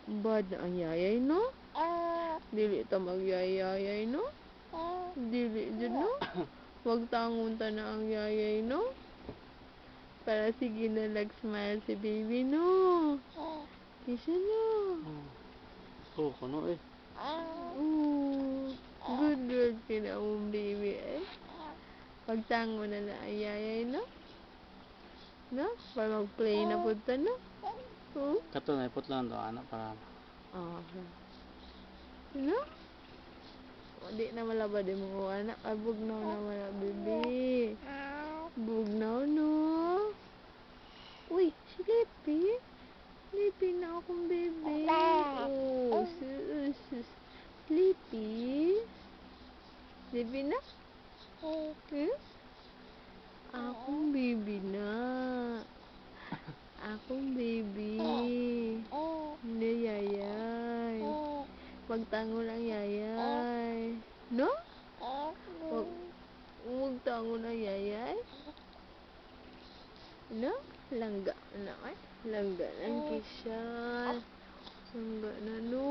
Bad na ang yayay, no? Dili ta magyayayay, no? Dili jud, no? Wag tangon ta na ang yayay, no? Para sige na nag-smile si baby, no? Kisa, no? Oh, kuno eh. Ooh, good girl kina mong baby, eh? Pagtango na ang yayay, no? No? Para mag-play na punta, no? Kato na iputlan to anak para. No? Di na malaba di mo anak. Bugnaw na mala, baby. Bugnaw, no? Uy, sleepy. Sleepy na akong baby. Oh, sus. Sleepy. Sleepy na? Akong baby na. Akong baby. Hindi, yayay. Magtango lang, yayay. No? Magtango lang, yayay. No? Langga na, ay. Langga lang, Kisha. Langga na, no?